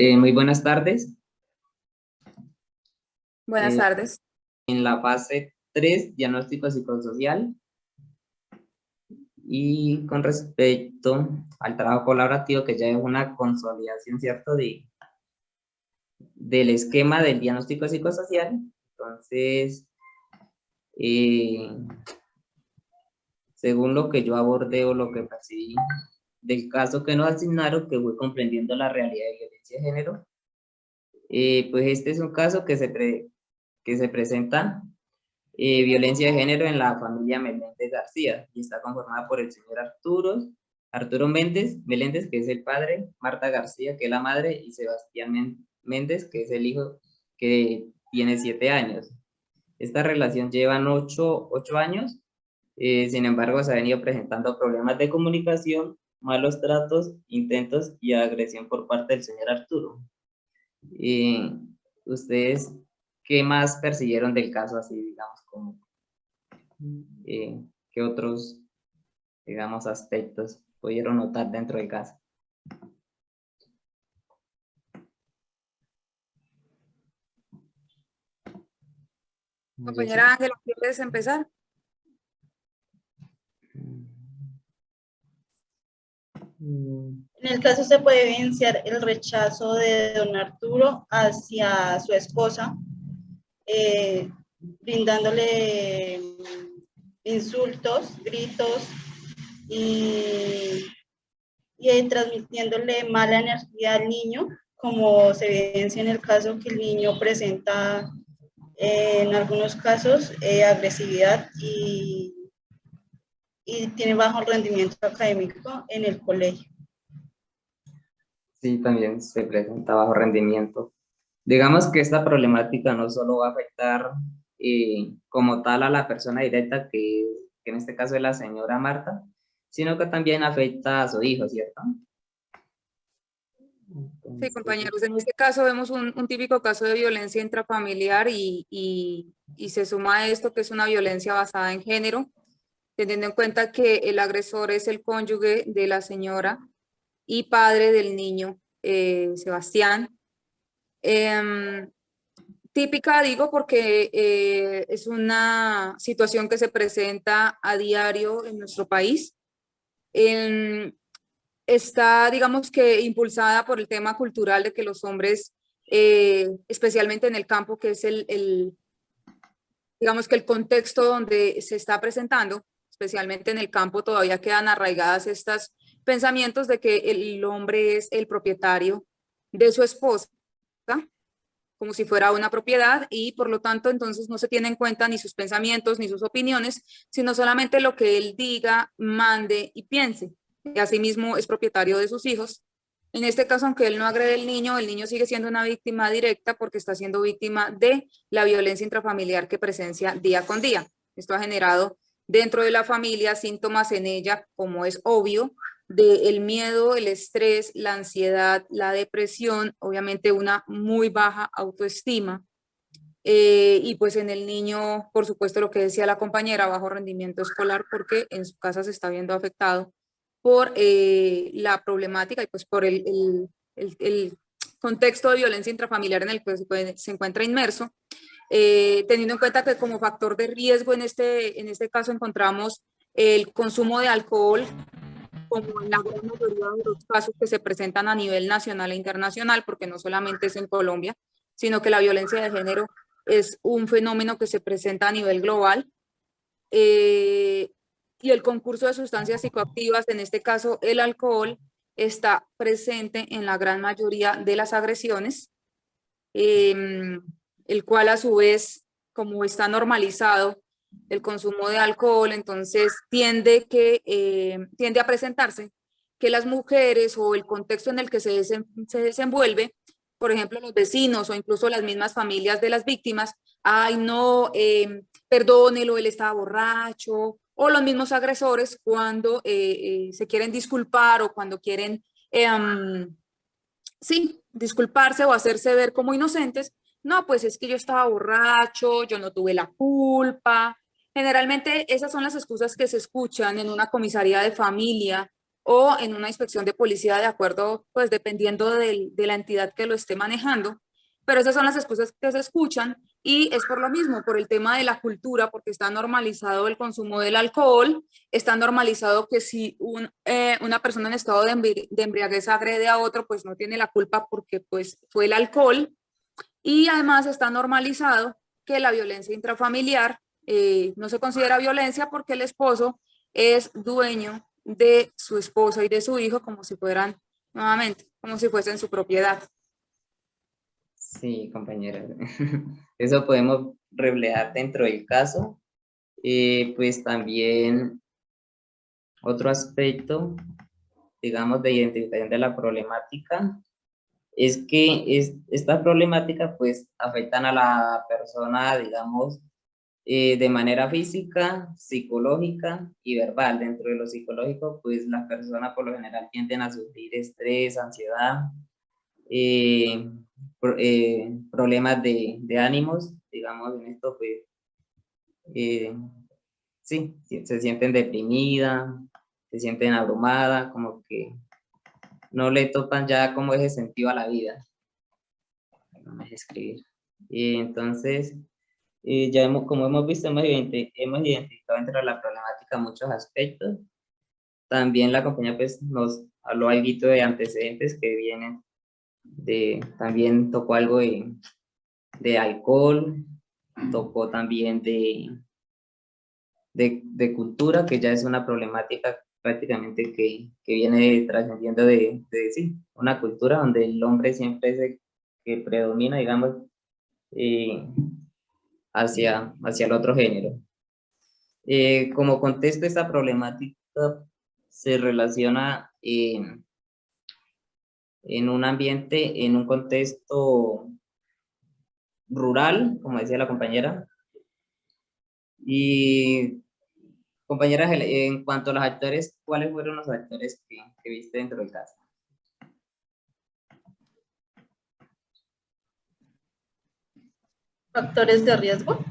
Muy buenas tardes. Buenas Eh, tardes. en la fase 3, diagnóstico psicosocial, y con respecto al trabajo colaborativo, que ya es una consolidación, ¿cierto?, del esquema del diagnóstico psicosocial. Entonces, eh, según lo que yo abordé o lo que percibí del caso que nos asignaron, que fue comprendiendo la realidad de violencia de género, pues este es un caso que se presenta violencia de género en la familia Meléndez García, y está conformada por el señor Arturo Meléndez, que es el padre, Marta García, que es la madre, y Sebastián Méndez, que es el hijo, que tiene 7 años. Esta relación lleva 8 años. Sin embargo, se ha venido presentando problemas de comunicación, malos tratos, intentos y agresión por parte del señor Arturo. Eh, ¿Ustedes qué más percibieron del caso, así, digamos, como qué otros, digamos, aspectos pudieron notar dentro del caso? Yo sé. Compañera Ángela, ¿quieres empezar? En el caso se puede evidenciar el rechazo de don Arturo hacia su esposa, brindándole insultos, gritos y, transmitiéndole mala energía al niño, como se evidencia en el caso que el niño presenta en algunos casos agresividad y tiene bajo rendimiento académico en el colegio. Sí, también se presenta bajo rendimiento. Digamos que esta problemática no solo va a afectar como tal a la persona directa, que en este caso es la señora Marta, sino que también afecta a su hijo, ¿cierto? Sí, Entonces, compañeros, en este caso vemos un típico caso de violencia intrafamiliar y se suma a esto que es una violencia basada en género, teniendo en cuenta que el agresor es el cónyuge de la señora y padre del niño, Sebastián. Típica, digo, porque es una situación que se presenta a diario en nuestro país. Está, digamos que, impulsada por el tema cultural de que los hombres, especialmente en el campo, que es digamos que el contexto donde se está presentando, especialmente en el campo, todavía quedan arraigadas estos pensamientos de que el hombre es el propietario de su esposa, como si fuera una propiedad, y por lo tanto entonces no se tiene en cuenta ni sus pensamientos ni sus opiniones, sino solamente lo que él diga, mande y piense. Y asimismo es propietario de sus hijos. En este caso, aunque él no agrede al niño, el niño sigue siendo una víctima directa porque está siendo víctima de la violencia intrafamiliar que presencia día con día. Esto ha generado dentro de la familia síntomas en ella, como es obvio, del miedo, el estrés, la ansiedad, la depresión, obviamente una muy baja autoestima. Y pues en el niño, por supuesto, lo que decía la compañera, bajo rendimiento escolar, porque en su casa se está viendo afectado por la problemática y pues por el contexto de violencia intrafamiliar en el que se encuentra inmerso, teniendo en cuenta que como factor de riesgo en este caso encontramos el consumo de alcohol, como en la gran mayoría de los casos que se presentan a nivel nacional e internacional, porque no solamente es en Colombia, sino que la violencia de género es un fenómeno que se presenta a nivel global. Y el concurso de sustancias psicoactivas, en este caso el alcohol, está presente en la gran mayoría de las agresiones, el cual a su vez, como está normalizado el consumo de alcohol, entonces tiende a presentarse que las mujeres o el contexto en el que se desenvuelve, por ejemplo, los vecinos o incluso las mismas familias de las víctimas, ay no, perdónelo, él estaba borracho, o los mismos agresores cuando se quieren disculpar o cuando quieren, sí, disculparse o hacerse ver como inocentes. No, pues es que yo estaba borracho, yo no tuve la culpa. Generalmente esas son las excusas que se escuchan en una comisaría de familia o en una inspección de policía, de acuerdo, pues dependiendo de la entidad que lo esté manejando. Pero esas son las excusas que se escuchan y es por lo mismo, por el tema de la cultura, porque está normalizado el consumo del alcohol, está normalizado que si una persona en estado de embriaguez agrede a otro, pues no tiene la culpa porque pues fue el alcohol. Y además está normalizado que la violencia intrafamiliar no se considera violencia porque el esposo es dueño de su esposa y de su hijo como si fueran, nuevamente, como si fuesen su propiedad. Sí, compañera. Eso podemos reflejar dentro del caso. Pues también otro aspecto, digamos, de identificación de la problemática es que estas problemáticas pues afectan a la persona, digamos, de manera física, psicológica y verbal. Dentro de lo psicológico, pues las personas por lo general tienden a sufrir estrés, ansiedad, problemas de ánimos, digamos, en esto pues eh, sí, se sienten deprimidas, se sienten abrumadas, como que no le topan ya como ese sentido a la vida. No me dejes escribir. Y entonces, ya como hemos visto, hemos identificado entre la problemática muchos aspectos. También la compañía pues nos habló algo de antecedentes que vienen también tocó algo de alcohol, tocó también de cultura, que ya es una problemática prácticamente que viene trascendiendo sí, una cultura donde el hombre siempre es el que predomina, digamos, hacia el otro género. Como contexto, esta problemática se relaciona en un ambiente, en un contexto rural, como decía la compañera. Y compañera, en cuanto a los actores, ¿cuáles fueron los actores que viste dentro del caso? ¿Factores de riesgo?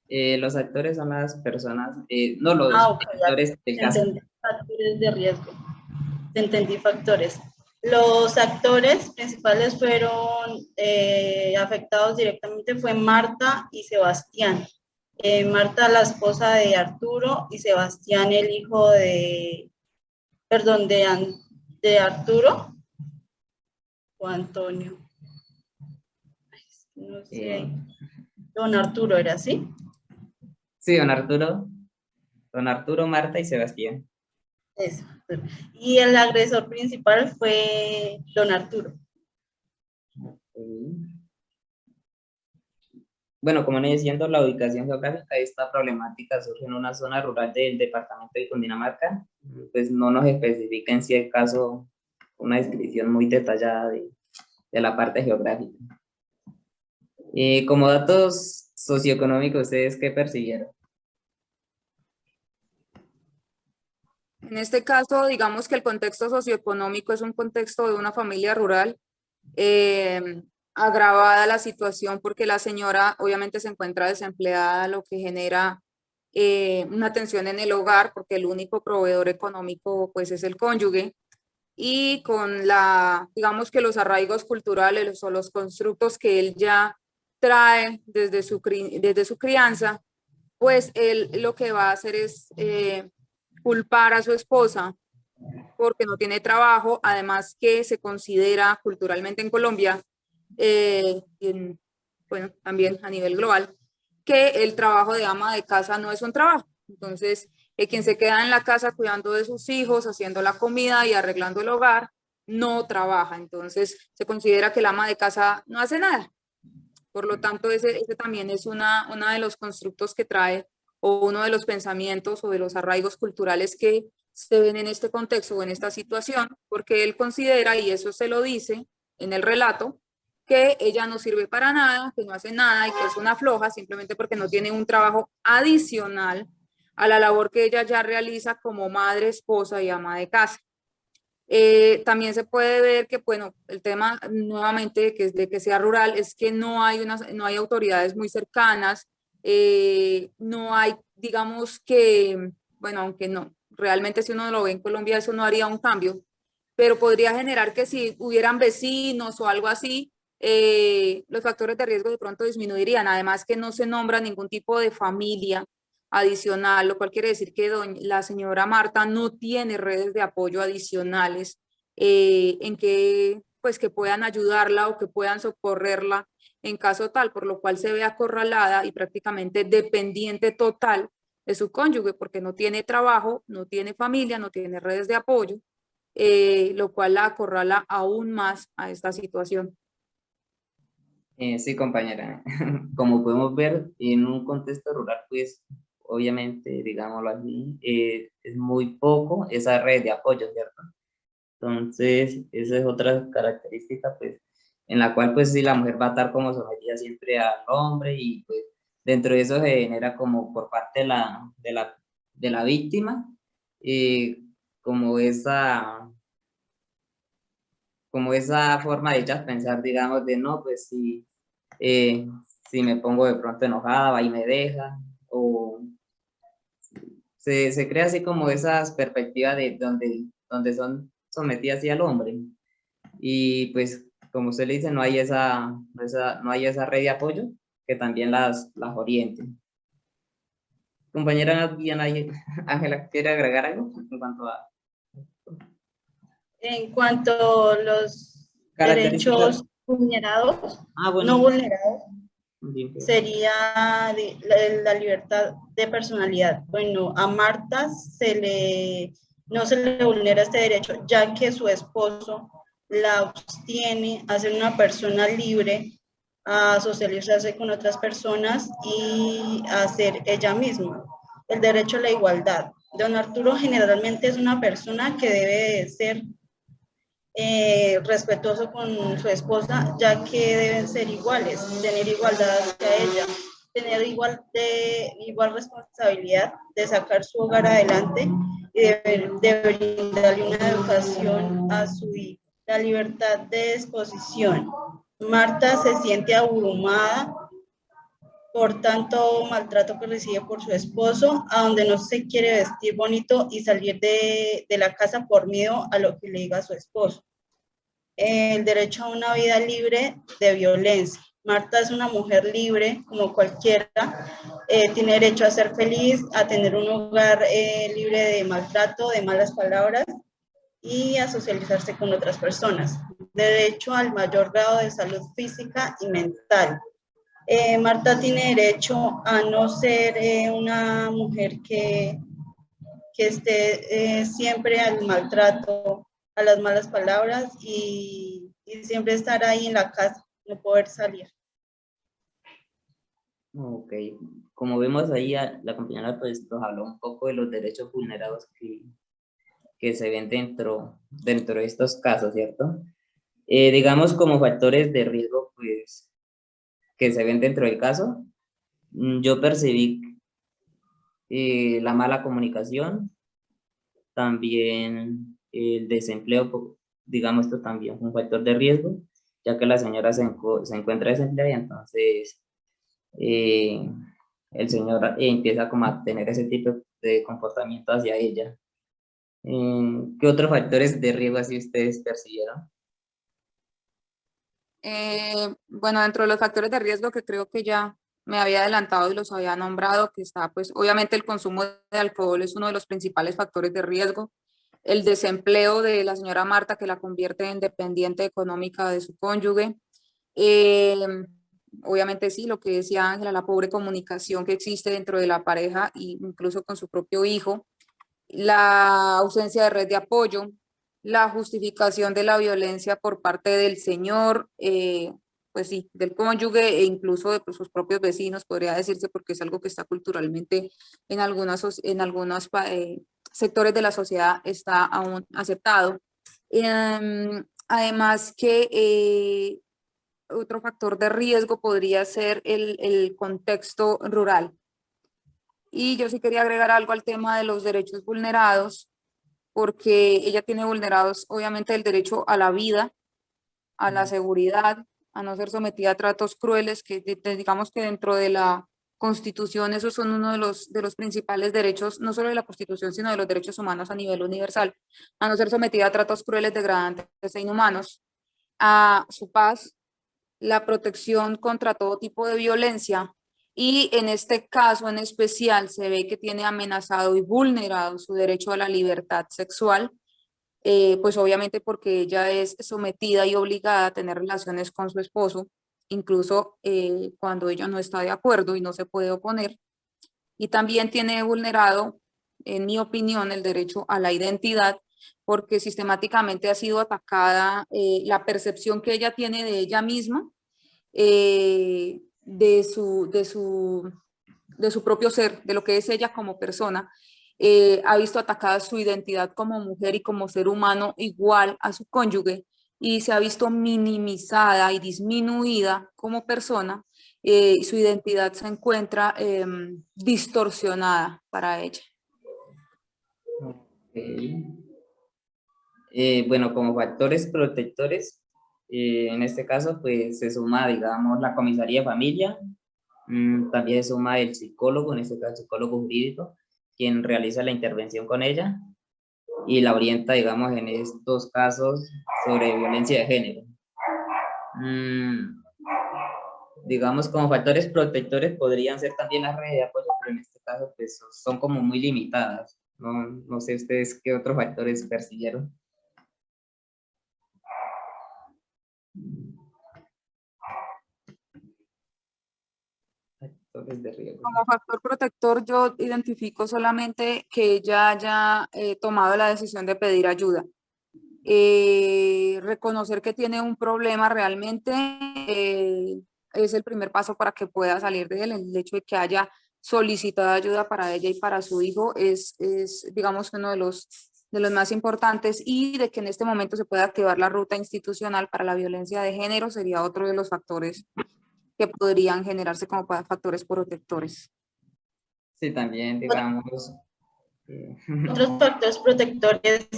Los actores son las personas, no los Ok, actores del caso. entendí. Factores de riesgo. Entendí factores. Los actores principales fueron afectados directamente fue Marta y Sebastián. Marta, la esposa de Arturo, y Sebastián, el hijo perdón, de Arturo o Antonio. No sé. Don Arturo, ¿era así? Sí, don Arturo, Marta y Sebastián. Eso. Y el agresor principal fue don Arturo. Bueno, como les diciendo, la ubicación geográfica de esta problemática surge en una zona rural del departamento de Cundinamarca. Pues no nos especifica en sí el caso una descripción muy detallada de la parte geográfica. Como datos socioeconómicos, ¿ustedes qué percibieron? En este caso, digamos que el contexto socioeconómico es un contexto de una familia rural, agravada la situación porque la señora obviamente se encuentra desempleada, lo que genera una tensión en el hogar porque el único proveedor económico pues es el cónyuge, y con digamos que los arraigos culturales o los constructos que él ya trae desde su crianza, pues él lo que va a hacer es culpar a su esposa porque no tiene trabajo, además que se considera culturalmente en Colombia, bueno, también a nivel global, que el trabajo de ama de casa no es un trabajo. Entonces, quien se queda en la casa cuidando de sus hijos, haciendo la comida y arreglando el hogar, no trabaja. Entonces, se considera que el ama de casa no hace nada. Por lo tanto, ese también es una de los constructos que trae o uno de los pensamientos o de los arraigos culturales que se ven en este contexto o en esta situación, porque él considera, y eso se lo dice en el relato, que ella no sirve para nada, que no hace nada y que es una floja simplemente porque no tiene un trabajo adicional a la labor que ella ya realiza como madre, esposa y ama de casa. También se puede ver que, bueno, el tema nuevamente de que sea rural es que no hay autoridades muy cercanas, no hay, digamos que, bueno, aunque no, realmente si uno lo ve en Colombia eso no haría un cambio, pero podría generar que si hubieran vecinos o algo así, los factores de riesgo de pronto disminuirían, además que no se nombra ningún tipo de familia adicional, lo cual quiere decir que la señora Marta no tiene redes de apoyo adicionales en que, pues, que puedan ayudarla o que puedan socorrerla en caso tal, por lo cual se ve acorralada y prácticamente dependiente total de su cónyuge, porque no tiene trabajo, no tiene familia, no tiene redes de apoyo, lo cual la acorrala aún más a esta situación. Sí, compañera. Como podemos ver, en un contexto rural, pues obviamente, digámoslo así, es muy poco esa red de apoyo, ¿cierto? Entonces, esa es otra característica, pues, en la cual, pues, sí, la mujer va a estar como sometida siempre al hombre y, pues, dentro de eso se genera como por parte de la víctima, eh, como como esa forma de ellas pensar, digamos, de no, pues, eh, si me pongo de pronto enojada, va y me deja, o se crea así como esas perspectivas de donde son sometidas así al hombre. Y pues, como usted le dice, no hay esa red de apoyo que también las oriente. Compañera Diana Ángela, ¿quiere agregar algo en cuanto a En cuanto a los características? derechos vulnerados, Ah, no bueno, vulnerados, bien, pues. sería la libertad de personalidad. Bueno, a Marta no se le vulnera este derecho, ya que su esposo la abstiene a ser una persona libre, a socializarse con otras personas y a ser ella misma. El derecho a la igualdad. Don Arturo generalmente es una persona que debe ser respetuoso con su esposa, ya que deben ser iguales, tener igualdad hacia ella, tener igual responsabilidad de sacar su hogar adelante y de brindarle una educación a su hijo. La libertad de exposición. Marta se siente abrumada por tanto maltrato que recibe por su esposo, a donde no se quiere vestir bonito y salir de la casa por miedo a lo que le diga su esposo. El derecho a una vida libre de violencia. Marta es una mujer libre, como cualquiera, tiene derecho a ser feliz, a tener un hogar libre de maltrato, de malas palabras y a socializarse con otras personas. Derecho al mayor grado de salud física y mental. Marta tiene derecho a no ser una mujer que esté siempre al maltrato, a las malas palabras y siempre estar ahí en la casa, no poder salir. Ok, como vemos ahí, la compañera pues nos habló un poco de los derechos vulnerados que se ven dentro de estos casos, ¿cierto? Digamos como factores de riesgo pues que se ven dentro del caso, yo percibí la mala comunicación, también el desempleo, digamos esto también es un factor de riesgo, ya que la señora se encuentra desempleada y entonces eh, el señor empieza como a tener ese tipo de comportamiento hacia ella. ¿Qué otros factores de riesgo así ustedes percibieron? Bueno, dentro de los factores de riesgo que creo que ya me había adelantado y los había nombrado, que está pues obviamente el consumo de alcohol es uno de los principales factores de riesgo, el desempleo de la señora Marta que la convierte en dependiente económica de su cónyuge, eh, obviamente sí, lo que decía Ángela, la pobre comunicación que existe dentro de la pareja e incluso con su propio hijo, la ausencia de red de apoyo, la justificación de la violencia por parte del señor, pues sí, del cónyuge e incluso de pues, sus propios vecinos, podría decirse, porque es algo que está culturalmente en algunos sectores de la sociedad está aún aceptado. Además que otro factor de riesgo podría ser el contexto rural. Y yo sí quería agregar algo al tema de los derechos vulnerados, porque ella tiene vulnerados obviamente el derecho a la vida, a la seguridad, a no ser sometida a tratos crueles, que digamos que dentro de Constitución, esos son uno de los principales derechos, no solo de la Constitución, sino de los derechos humanos a nivel universal, a no ser sometida a tratos crueles, degradantes e inhumanos, a su paz, la protección contra todo tipo de violencia, y en este caso en especial se ve que tiene amenazado y vulnerado su derecho a la libertad sexual, pues obviamente porque ella es sometida y obligada a tener relaciones con su esposo, incluso cuando ella no está de acuerdo y no se puede oponer. Y también tiene vulnerado, en mi opinión, el derecho a la identidad, porque sistemáticamente ha sido atacada la percepción que ella tiene de ella misma, de su propio ser, de lo que es ella como persona. Ha visto atacada su identidad como mujer y como ser humano igual a su cónyuge, y se ha visto minimizada y disminuida como persona, y su identidad se encuentra distorsionada para ella. Ok. Bueno, como factores protectores, en este caso, pues se suma, digamos, la comisaría de familia, también se suma el psicólogo, en este caso el psicólogo jurídico, quien realiza la intervención con ella y la orienta, digamos, en estos casos sobre violencia de género. Digamos, como factores protectores podrían ser también las redes de apoyo, pero en este caso pues son como muy limitadas. No sé ustedes qué otros factores persiguieron. Factores de riesgo. Como factor protector, yo identifico solamente que ella haya tomado la decisión de pedir ayuda. Reconocer que tiene un problema realmente es el primer paso para que pueda salir de él. El hecho de que haya solicitado ayuda para ella y para su hijo es digamos, uno de los más importantes, y de que en este momento se pueda activar la ruta institucional para la violencia de género sería otro de los factores que podrían generarse como factores protectores. Sí, también, digamos. Otros factores protectores,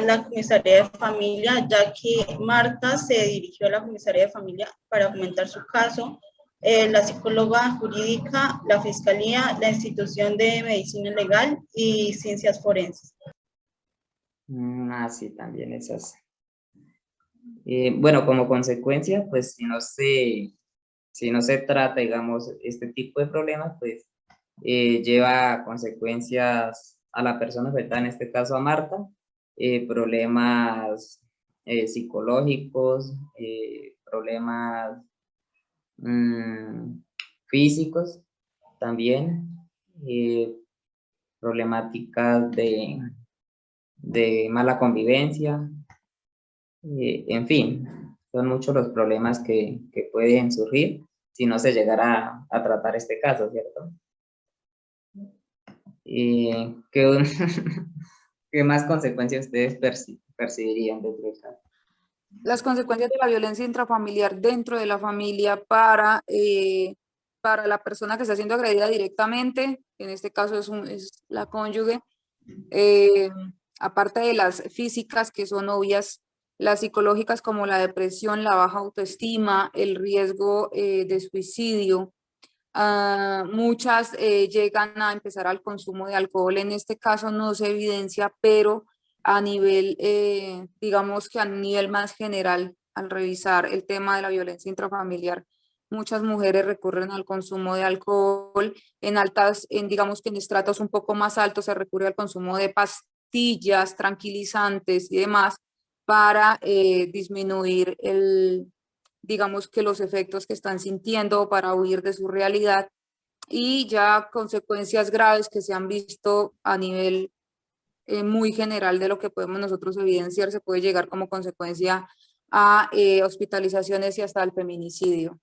la comisaría de familia, ya que Marta se dirigió a la comisaría de familia para comentar su caso, la psicóloga jurídica, la fiscalía, la institución de medicina legal y ciencias forenses. Sí, también esas. Bueno, como consecuencia, pues si no se trata, digamos, este tipo de problemas, pues lleva a consecuencias a la persona afectada, en este caso a Marta, problemas psicológicos, problemas físicos también, problemáticas de mala convivencia, en fin, son muchos los problemas que pueden surgir si no se llegara a tratar este caso, ¿cierto? ¿Qué, qué más consecuencias ustedes percibirían dentro del caso? Las consecuencias de la violencia intrafamiliar dentro de la familia para la persona que está siendo agredida directamente, en este caso es la cónyuge, aparte de las físicas que son obvias, las psicológicas como la depresión, la baja autoestima, el riesgo de suicidio. Muchas llegan a empezar al consumo de alcohol. En este caso no se evidencia, pero a nivel, digamos que a nivel más general, al revisar el tema de la violencia intrafamiliar, muchas mujeres recurren al consumo de alcohol. Digamos que en estratos un poco más altos se recurre al consumo de pastillas, tranquilizantes y demás para disminuir digamos que los efectos que están sintiendo, para huir de su realidad, y ya consecuencias graves que se han visto a nivel muy general de lo que podemos nosotros evidenciar, se puede llegar como consecuencia a hospitalizaciones y hasta el feminicidio.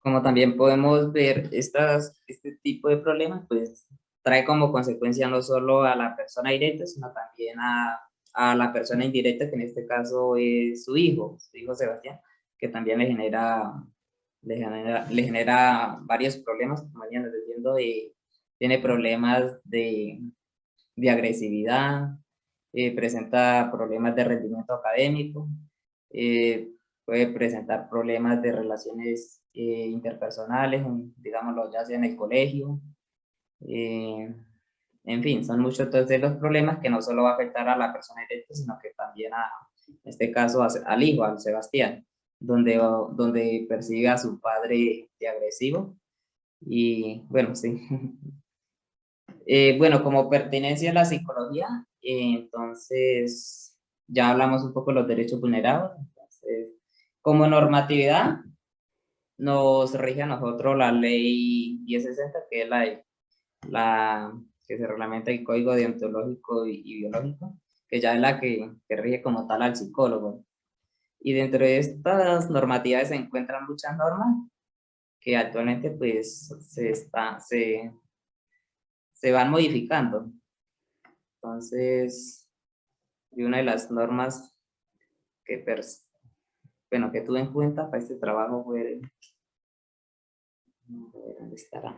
Como también podemos ver, este tipo de problemas, pues trae como consecuencia no solo a la persona directa, sino también a la persona indirecta, que en este caso es su hijo Sebastián, que también le genera varios problemas, como veníamos diciendo, tiene problemas de agresividad, presenta problemas de rendimiento académico, puede presentar problemas de relaciones interpersonales, digámoslo, ya sea en el colegio. En fin, son muchos entonces los problemas que no solo va a afectar a la persona directa, sino que también en este caso al hijo, al Sebastián, donde percibe a su padre de agresivo. Y bueno, sí. Bueno, como pertenencia a la psicología, entonces ya hablamos un poco de los derechos vulnerados. Entonces, como normatividad, nos rige a nosotros la ley 1060, que es la que se reglamenta el código deontológico y biológico, que ya es la que rige como tal al psicólogo. Y dentro de estas normatividades se encuentran muchas normas que actualmente pues se van modificando. Entonces, y una de las normas que, que tuve en cuenta para este trabajo fue, ¿dónde estará?